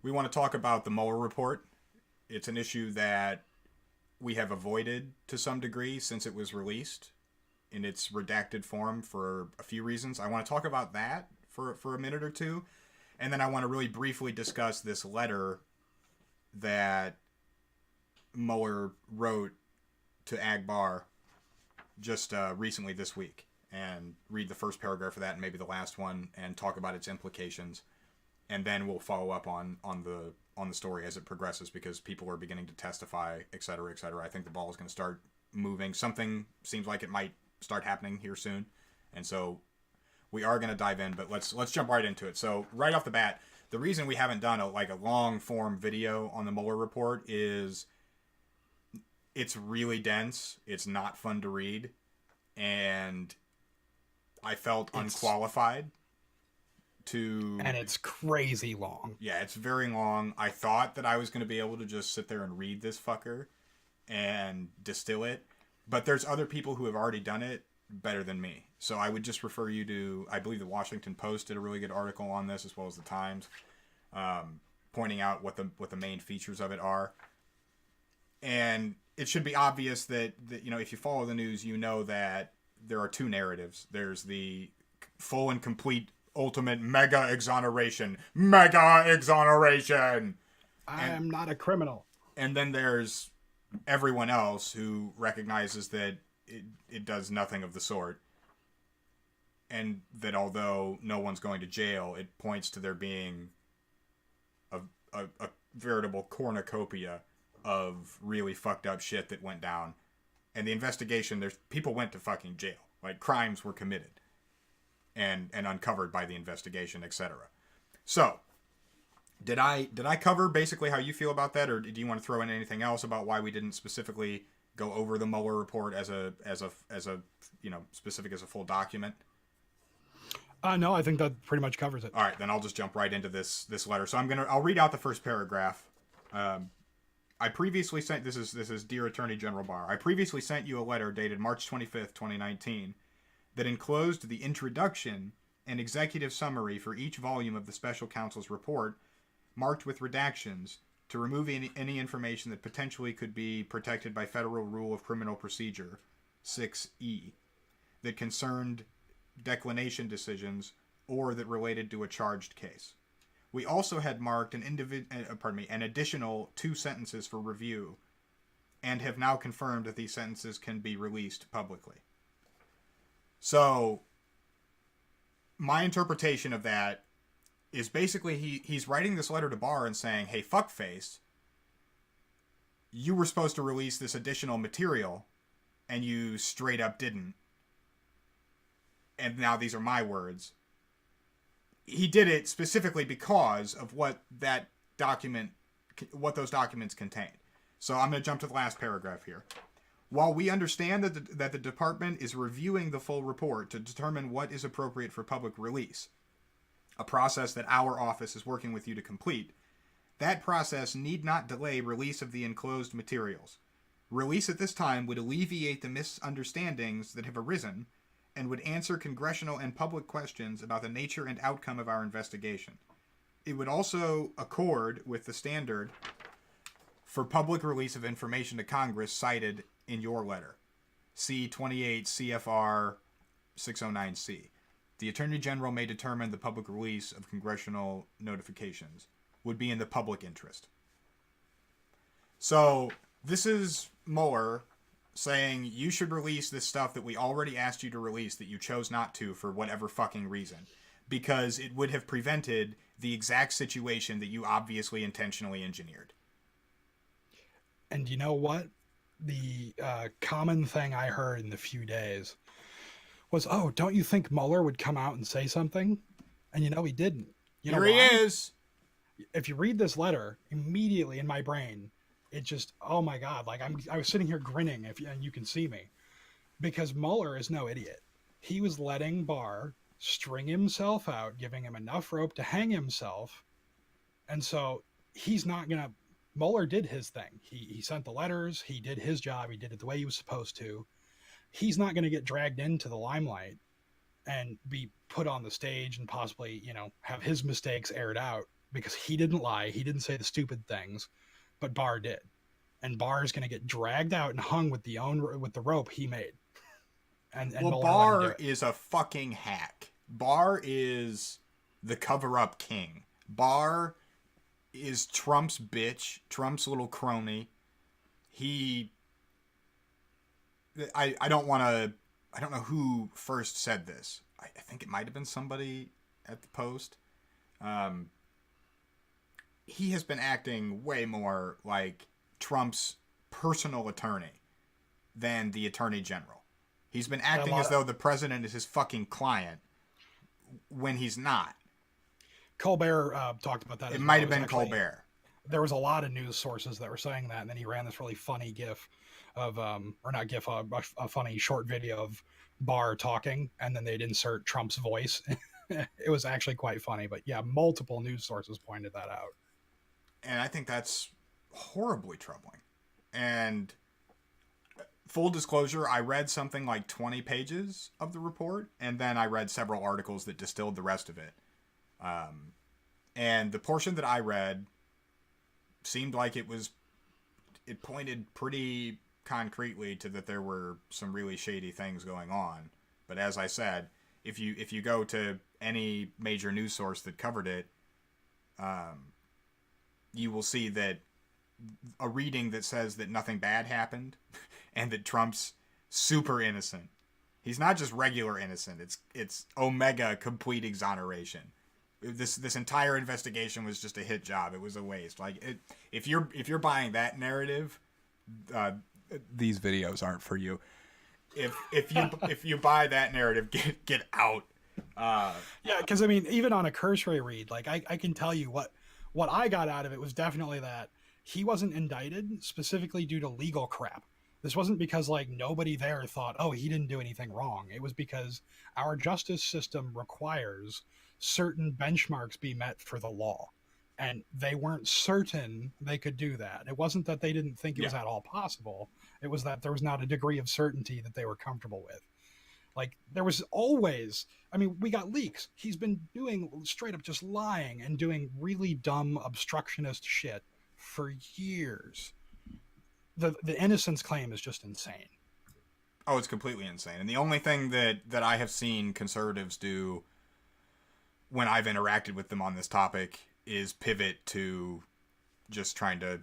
We want to talk about the Mueller report. It's an issue that we have avoided to some degree since it was released in its redacted form for a few reasons. I want to talk about that for a minute or two. And then I want to really briefly discuss this letter that Mueller wrote to Barr just recently this week, and read the first paragraph of that and maybe the last one and talk about its implications. And then we'll follow up on the story as it progresses, because people are beginning to testify, et cetera, et cetera. I think the ball is going to start moving. Something seems like it might start happening here soon. And so we are going to dive in, but let's jump right into it. So right off the bat, the reason we haven't done a long form video on the Mueller report is it's really dense. It's not fun to read. And I felt unqualified to... And it's crazy long. Yeah, it's very long. I thought that I was going to be able to just sit there and read this fucker and distill it. But there's other people who have already done it better than me. So I would just refer you to, I believe the Washington Post did a really good article on this, as well as the Times, pointing out what the main features of it are. And it should be obvious that if you follow the news, you know that there are two narratives. There's the full and complete ultimate mega exoneration. I am not a criminal. And then there's everyone else who recognizes that it does nothing of the sort. And that although no one's going to jail, it points to there being a veritable cornucopia of really fucked up shit that went down. And the investigation, people went to fucking jail. Like, crimes were committed and uncovered by the investigation, etc. So, did I cover basically how you feel about that, or do you want to throw in anything else about why we didn't specifically go over the Mueller report as a specific as a full document? No, I think that pretty much covers it. All right, then I'll just jump right into this letter. So I'll read out the first paragraph. I previously sent, this is Dear Attorney General Barr, I previously sent you a letter dated March 25th, 2019, that enclosed the introduction and executive summary for each volume of the special counsel's report, marked with redactions, to remove any information that potentially could be protected by Federal Rule of Criminal Procedure 6E that concerned declination decisions or that related to a charged case. We also had marked an additional 2 sentences for review, and have now confirmed that these sentences can be released publicly. So, my interpretation of that is basically he's writing this letter to Barr and saying, hey, fuckface, you were supposed to release this additional material, and you straight up didn't. And now these are my words. He did it specifically because of what those documents contain. So I'm going to jump to the last paragraph here. While we understand that the department is reviewing the full report to determine what is appropriate for public release, a process that our office is working with you to complete, that process need not delay release of the enclosed materials. Release at this time would alleviate the misunderstandings that have arisen and would answer congressional and public questions about the nature and outcome of our investigation. It would also accord with the standard for public release of information to Congress cited in your letter, C 28 CFR 609C. The Attorney General may determine the public release of congressional notifications would be in the public interest. So, this is Mueller saying you should release this stuff that we already asked you to release that you chose not to for whatever fucking reason, because it would have prevented the exact situation that you obviously intentionally engineered. And you know what? The common thing I heard in the few days was, oh, don't you think Mueller would come out and say something? And he didn't. Here he is. If you read this letter, immediately in my brain, it just, oh my God, like I was sitting here grinning, and you can see me, because Mueller is no idiot. He was letting Barr string himself out, giving him enough rope to hang himself. And so he's not going to, Mueller did his thing. He sent the letters. He did his job. He did it the way he was supposed to. He's not going to get dragged into the limelight and be put on the stage and possibly, have his mistakes aired out because he didn't lie. He didn't say the stupid things, but Barr did. And Barr is going to get dragged out and hung with the rope he made. And well, Mueller Barr is a fucking hack. Barr is the cover-up king. Barr is Trump's bitch, Trump's little crony. I don't know who first said this. I think it might have been somebody at the Post. He has been acting way more like Trump's personal attorney than the attorney general. He's been acting as though the president is his fucking client when he's not. Colbert talked about that. It might have been Colbert. There was a lot of news sources that were saying that, and then he ran this really funny GIF of, or not GIF, a funny short video of Barr talking, and then they'd insert Trump's voice. It was actually quite funny, but yeah, multiple news sources pointed that out. And I think that's horribly troubling. And full disclosure, I read something like 20 pages of the report, and then I read several articles that distilled the rest of it. And the portion that I read seemed like it pointed pretty concretely to that there were some really shady things going on. But as I said, if you go to any major news source that covered it, you will see that a reading that says that nothing bad happened and that Trump's super innocent. He's not just regular innocent. It's omega complete exoneration. This entire investigation was just a hit job. It was a waste. Like if you're buying that narrative, these videos aren't for you. If you buy that narrative, get out. Yeah, because I mean, even on a cursory read, like I can tell you what I got out of it was definitely that he wasn't indicted specifically due to legal crap. This wasn't because like nobody there thought, oh, he didn't do anything wrong. It was because our justice system requires certain benchmarks be met for the law. And they weren't certain they could do that. It wasn't that they didn't think it was at all possible. It was that there was not a degree of certainty that they were comfortable with. Like, there was always, I mean, we got leaks. He's been doing straight up just lying and doing really dumb obstructionist shit for years. The innocence claim is just insane. Oh, it's completely insane. And the only thing that I have seen conservatives do when I've interacted with them on this topic is pivot to just trying to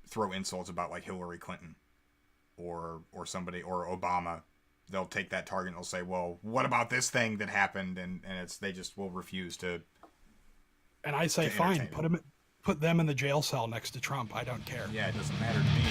throw insults about like Hillary Clinton or somebody or Obama. They'll take that target and they'll say, well, what about this thing that happened? And they just will refuse to. And I say, fine, put them in the jail cell next to Trump. I don't care. Yeah, it doesn't matter to me.